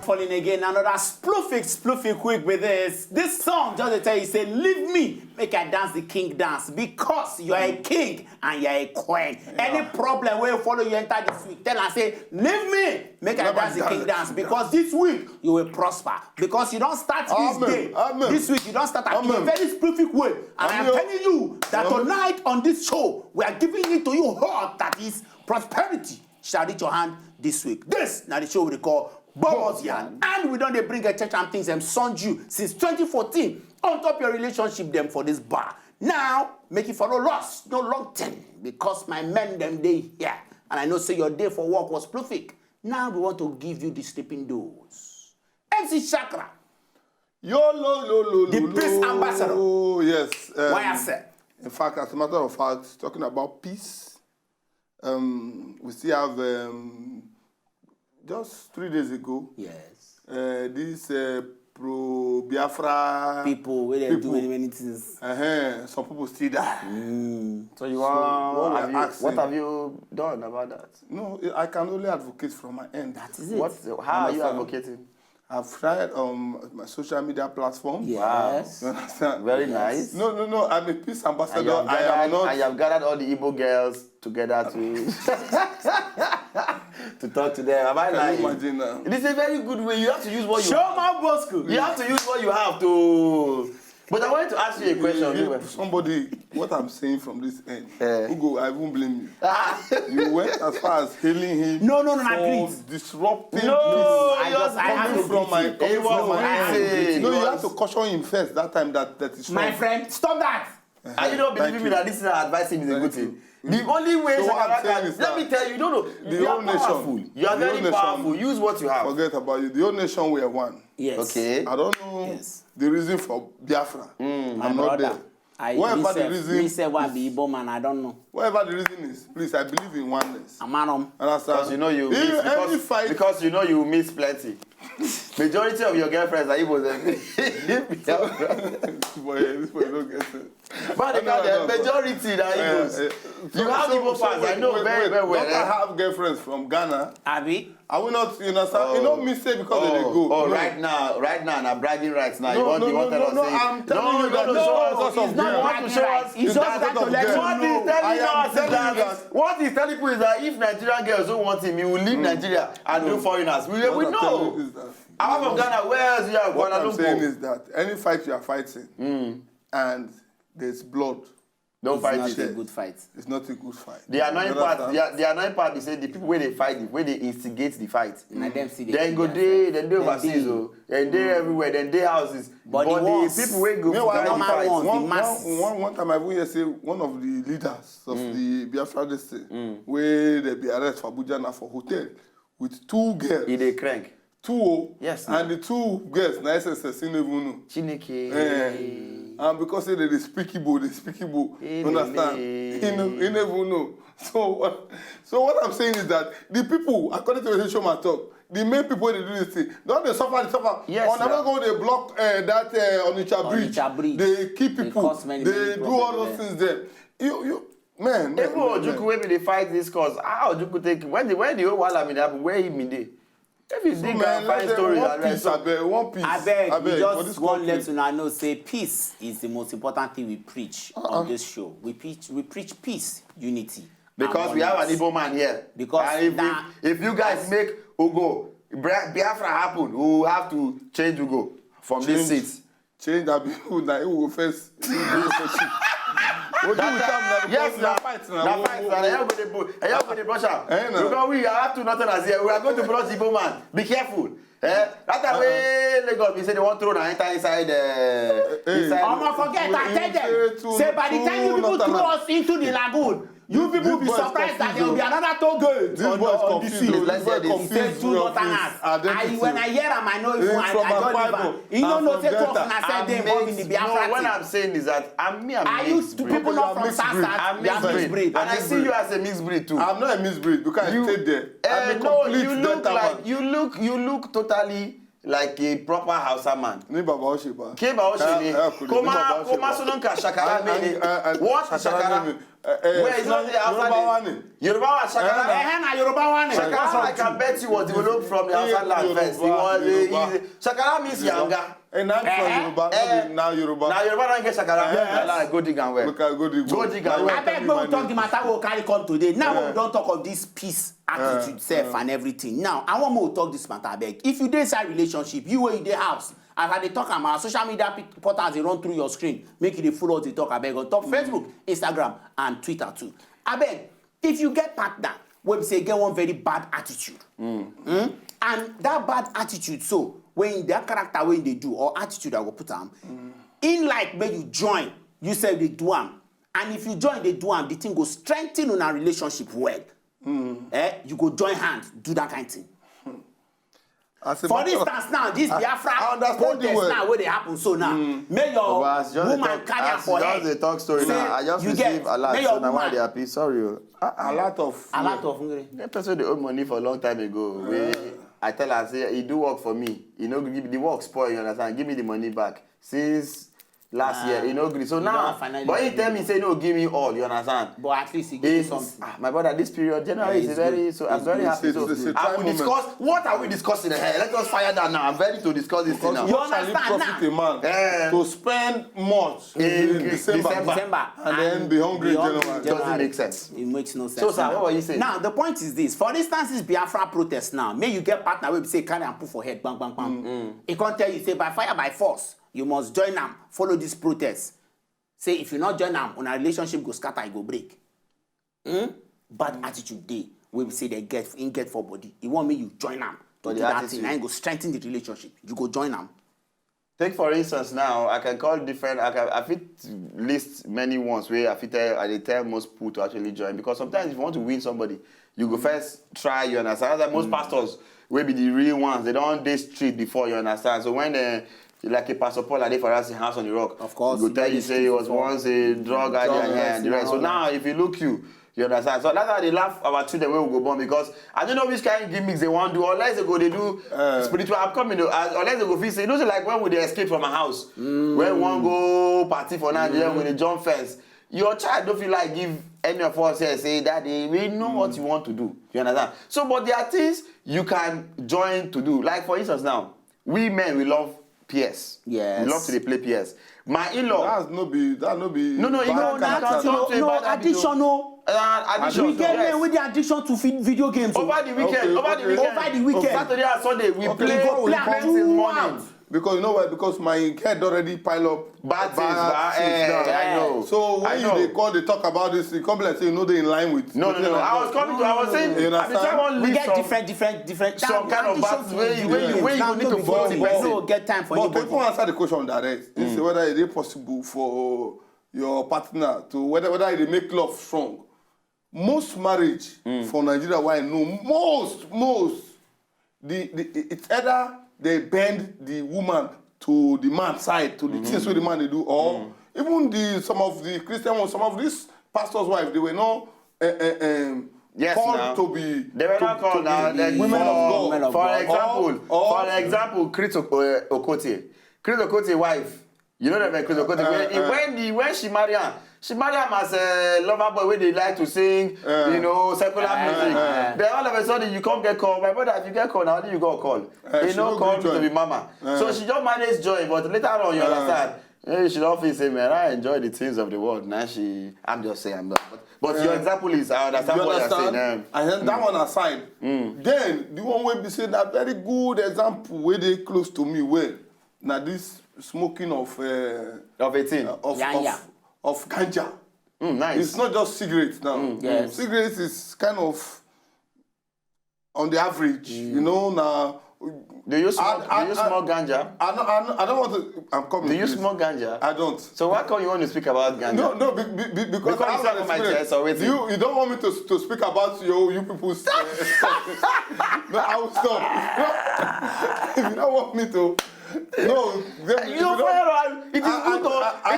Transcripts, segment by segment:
Falling again, another sploofy quick with this. This song just to tell you, say, leave me, make I dance the king dance. Because you are a king and you are a queen. Any problem where you follow you enter this week, tell and say, leave me, make I dance the king dance. Because this week you will prosper. Because you don't start this day. This week you don't start in a very sploofy way. And I am telling you that tonight on this show, we are giving it to you hot, that is prosperity shall reach your hand this week. This now the show we call Boss Yarn. And we don't bring a church and things them son you since 2014 on top your relationship them for this bar. Now make it follow loss, no long term, because my men them day here. And I know say your day for work was prolific. Now we want to give you the sleeping doors. MC Chakra. The peace ambassador. Oh yes. Why I said? In fact, as a matter of fact, talking about peace, we still have just 3 days ago. Yes. This pro-Biafra people where they do many things. Some people still die. So you want? What have you done about that? No, I can only advocate from my end. That is it. How are you advocating? I've tried on my social media platform. Yes. You understand? Very nice. No. I'm a peace ambassador. And you have gathered all the Igbo girls together to to talk to them. Am I lying? Imagine now. It is a very good way. You have to use what you Show have. my Bosco. You have to use what you have to. But I wanted to ask you a question. Somebody, what I'm saying from this end, Ugo, I won't blame you. You went as far as hailing him. No, for disrupting. No, I have to from my end. No, you have to caution him first that time that is wrong. My friend, stop that. And you don't believe me that this is advice him is a good thing. The only way let me tell you, don't know. You are powerful. You are very powerful. Use what you have. Forget about you. The whole nation we are one. Yes. Okay. I don't know the reason for Biafra. I'm not there. Whatever the reason, man, I don't know. Whatever the reason is, please, I believe in oneness. Because you know you miss, because you know you miss plenty. Majority of your girlfriends are Igbos. Boy, this boy don't get it. But the majority are Igbos. You have Igbo fans, I know very well. Don't I have girlfriends from Ghana? Abi? I will not, you understand? You don't miss it because they go. Oh, no. right now, bragging rights now. You want to tell us? No, I'm telling you that It's not bragging rights. It's just that to let you know. What he's telling people is that if Nigerian girls don't want him, he will leave Nigeria and do foreigners. We know. I'm from Ghana. Where else you are? What I'm saying is that any fight you are fighting and there's blood, don't fight it. It's not a good fight. It's not a good fight. The annoying part is the people where they fight, where they instigate the fight. Then go there, then they overseas, then they everywhere, then they houses. But the people where go fight. One time I will say one of the leaders of the Biafra district where they be arrested for Abuja now for hotel with 2 girls. He they crank. 2. Yes. And the 2 girls, nice and Chineke. And because they speak Igbo, understand? He never know. So what I'm saying is that the people, according to the Showman talk, the main people they do this thing, don't they suffer? Yes, on another go they block that Onitsha bridge. They keep people. They do all those things there. Man. Even Ojukwu when they fight this cause, how Ojukwu take when the whole Wala happen, where he mean dey? If you think I find stories, one piece. I beg, we just want let you know say peace is the most important thing we preach on this show. We preach peace, unity. Because we have an Igbo man here. Because if you guys make Ugo Biafra happen, we will have to change Ugo from this seat. Change that people that it will first. Yes, na fight now. Everybody brush up. Because we are up to nothing as here. We are going to brush Igbo man. Be careful. That way, Lagos, we say they want to throw and enter inside. Forget, I tell them. Say by the time you people throw us into the lagoon, you people will be surprised that there will be another toll gate on the sea. Let's say this. When I hear them, I know if I don't even. You don't know, take 12 and I said they involved in the Biafra. What I'm saying is that I'm used to people not from Sasa. I'm mixed breed. And I see you as a mixed breed too. I'm not a mixed breed because I stayed there. No, you look totally like a proper Hausa man. Ni baba Oshiba. Ke ba Oshini. Koma sunanka Shakara mene. What Shakara? Where is not the outside? Yoruba one, Shakara. Yoruba one. Shakara, I can bet you was developed from the outside land first. Shakara means Yanga. And now from Yoruba, now Yoruba. Now Yoruba don't get Shakara. Yes. Go dig and where. Go dig and I beg we will talk the matter we'll carry come today. Now we don't talk of this peace attitude, self and everything. Now I want more to talk this matter. I beg. If you dey inside relationship, you were in the house. As I dey talk about social media portals, they run through your screen. Make you dey follow us, they talk. I beg on top Facebook, Instagram, and Twitter too. I beg. If you get partner, we say get one very bad attitude, and that bad attitude, so when that character when they do or attitude I will put on, in like when you join, you say they do am, and if you join they do am, the thing go strengthen on our relationship well. You go join hands, do that kind of thing. For instance, now this Biafra protest now where they happen so now, may your woman carry her for head. Just the talk story now. I just received a lot, so now why they happy? Sorry, a lot of that person they owe money for a long time ago. I tell her, say, he do work for me. You know, give the work spoil, you understand? Give me the money back. Since last year, you know, so now, but he tell me, say, no, give me all, you understand? But at least he gives something. My brother, this period, January is very, so I'm very happy. So I will discuss, what are we discussing here? Let us fire that now. I'm ready to discuss this thing now. You understand now? To spend much in December and then be hungry in January. Doesn't make sense. It makes no sense. So, sir, what were you saying? Now, the point is this. For instance, this Biafra protest now, may you get partner where you say, carry and put for head, bang, bang, bang. He can't tell you, say, by fire, by force, you must join them, follow this protest. Say, if you not join them, on a relationship go scatter, it go break. Bad attitude day, we say they get for body. It want me you join them to do that thing, and go strengthen the relationship. You go join them. Take for instance now, I can call different, I fit list many ones where I tell most people to actually join, because sometimes if you want to win somebody, you go first try, you understand? That's like most pastors will be the real ones. They don't dey street before, you understand? So when like a Pastor Paul and for us in House on the Rock, of course, he go tell you say he was once a drug addict and the rest. So now if you look you understand? So that's how they laugh about children when we go born, because I don't know which kind of gimmicks they want to do. Unless they do spiritual upcoming, unless they go feel, you know, like when we escape from a house, when one go party for Nigeria, when they jump fence, your child don't feel like give any of us here say that they know what you want to do. You understand? So, but there are things you can join to do. Like for instance now, we men, we love PS. Yes. We love to play PS. My in-law. That no be. No, additional. Addiction. We get men with the addiction to video games. Over the weekend. Saturday and Sunday, we play since morning. Because you know why? Because my head already pile up bad things. I know. So when they talk about this, you come like say you know they in line with. No. I was saying. You understand? We get different. Some kind of bad where you need to follow the person. Get time for anybody. But people answer the question direct. They say whether it is possible for your partner to whether they make love strong. Most marriage for Nigeria, why I know most it's either they bend the woman to the man's side, to the things where the man they do, or even some of the Christian ones, some of these pastors' wives, they were not called to be. They were not called women of God. For example, Chris Okotie. Chris Okotie's wife. You know that Chris Okotie. When she married her. She married him as a lover boy where they like to sing, secular music. Then all of a sudden you come get called. My brother, if you get called, how do you go call? They don't call me to be mama. So she just managed joy, but later on you understand. She don't feel say, man, I enjoy the things of the world. Now I'm just saying I'm not. But your example is, I understand what you're saying. And then that one aside, then the one where be saying that very good example where they close to me where now this smoking of 18 of ganja. Nice. It's not just cigarettes now. Yes. Cigarettes is kind of on the average, you know. Now, do you smoke ganja? I don't want to. I'm coming. Do you smoke ganja? I don't. So why come you want to speak about ganja? No, because I have an experience. You don't want me to speak about you people's. No, I will stop. If you don't want me to. No, it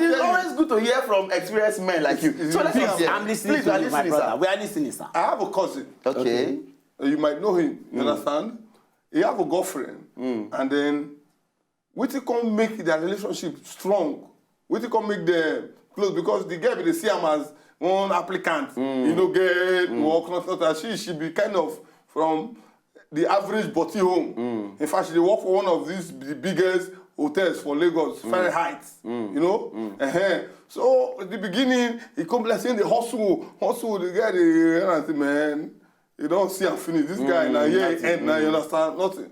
is always good to hear from experienced men like you. So let's hear. I'm listening to you, my brother. We are listening, sir. I have a cousin. Okay. You might know him. You understand? He have a girlfriend, and then we can make their relationship strong. We can make them close because the girl they see him as one applicant, you know, get work, not she be kind of from the average body home. In fact, she work for one of the biggest hotels for Lagos, Fairy Heights, you know. So at the beginning, he come like saying the hustle, the guy, and I say, man, you don't see and finish. This guy now, now you understand nothing.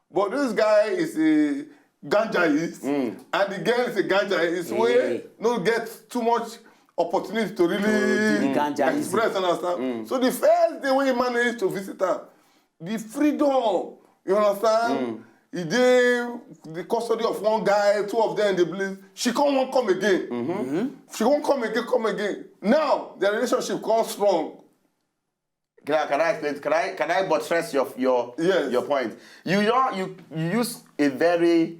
But this guy is a ganjaist, and the girl is a ganjaist, where no get too much opportunity to really express, understand. So the first day when he managed to visit her, the freedom, you understand. He did the custody of one guy, 2 of them in the place. She won't come again. She won't come again. Now the relationship comes strong. Can I explain? Can I buttress your point? You use a very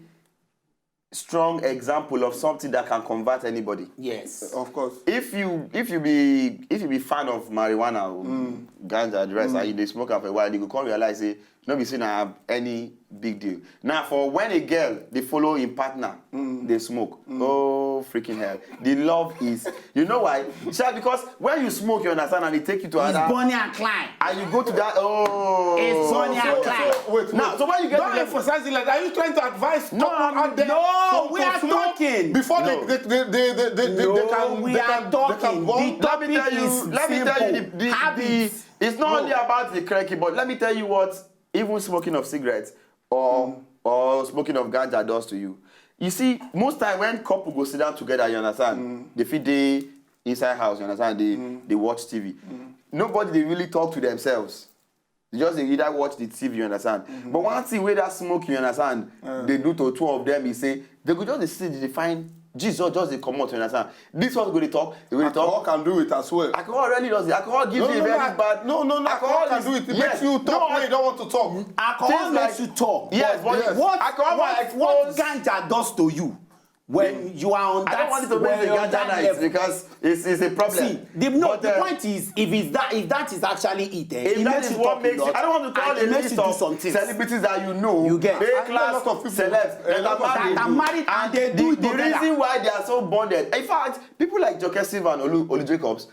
strong example of something that can convert anybody. Yes, of course. If you be fan of marijuana, ganja, the rest, and you smoke for a while, you go come realize say not be seen have any big deal. Now, for when a girl they follow in partner, they smoke. Oh freaking hell! The love is, you know why? Sure, because when you smoke, you understand, and they take you to another. It's Bonnie and Clyde. And you go to that. It's Bonnie and Clyde. Wait. Now, so when you get don't emphasize it like that. Are you trying to advise someone out there? No, we are talking before they can talking. Let me tell you, it's not only about the cracky, but let me tell you what even smoking of cigarettes or smoking of ganja does to you. You see, most time when couple go sit down together, you understand, they fit day inside house, you understand, they watch TV. Nobody they really talk to themselves. They either watch the TV, you understand. But one thing where that smoke, you understand, they do to 2 of them, they say, they go just see, they find Jesus just they come out, you understand. This one's going to talk, they're going to talk. Alcohol can do it as well. Alcohol really does it. Alcohol gives you a very bad. No. Alcohol can do it. It makes you talk when you don't want to talk. Alcohol makes you talk. Yes, but what ganja does to you when you are on that? I don't want it to make the ganja nice because it's a problem. See, the point is, if that is actually it, if that is what makes you, I don't want to call it a list of celebrities that you get. A-class of celebs that are married and they do it together. The reason why they are so bonded, in fact, people like Joker Silva and Olu Jacobs,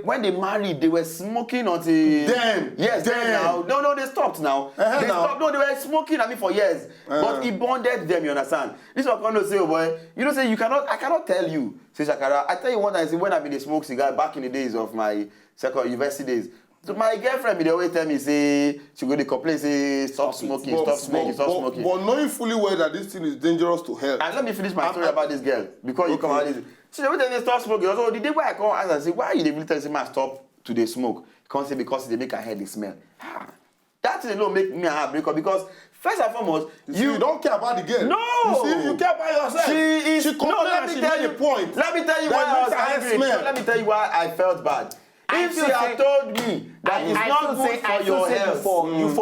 when they married, they were smoking until then. Yes, then now. No, they stopped now. They stopped. No, they were smoking for years. But he bonded them, you understand? This is what I'm going to say, oh boy. You know, say I cannot tell you. Say Shakara, I tell you one time, when I've been a smoke cigar back in the days of my second university days. So my girlfriend, they always tell me, say, she go to complain, say, stop smoking. But knowing fully well that this thing is dangerous to health. And let me finish my story about this girl before you come out of this. She every time they stop smoking. So the day where I come ask and say, why are you really telling me stop to the smoke? He can't say because they make her head smell. That thing don't make me have breakup because first and foremost, you don't care about the girl. No, you see, you care about yourself. She let me tell you the point. Let me tell you why I was angry. Let me tell you why I felt bad. If she had told me that it's not good for your health,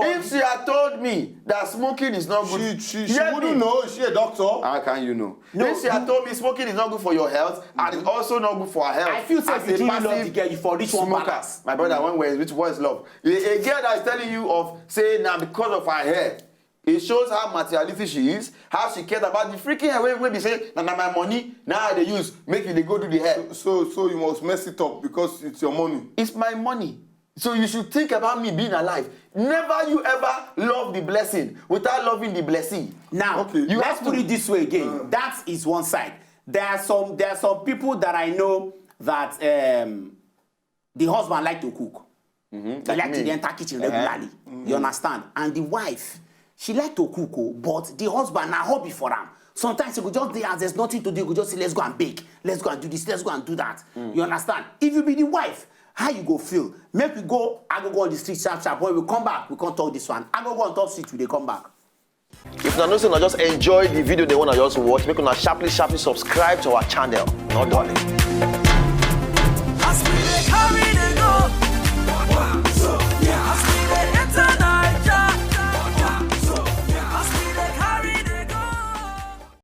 if she had told me that smoking is not good, she wouldn't know. Is she a doctor? How can you know? If she had told me smoking is not good for your health and it's also not good for her health, I feel safe if you love the girl, you for this one balance. My brother, which one is love? A girl that is telling you of saying now because of her hair. It shows how materialistic she is, how she cares about the freaking hair. When they say, now my money, now they use, make you they go do the hair. So you must mess it up because it's your money. It's my money. So you should think about me being alive. Never you ever love the blessing without loving the blessing. Now, let's put it this way again. That is one side. There are some people that I know that the husband like to cook. They like to enter kitchen regularly. You understand? And the wife, she like to cook, but the husband na hobby for am. Sometimes he go just there as there's nothing to do, he go just say, let's go and bake, let's go and do this, let's go and do that. You understand? If you be the wife, how you go feel? Make we go, I go on the street sharp. When we come back, we can't talk this one. I go on top street, we come back. If you know, just enjoy the video they want to just watch, make una sharply subscribe to our channel. Not darling.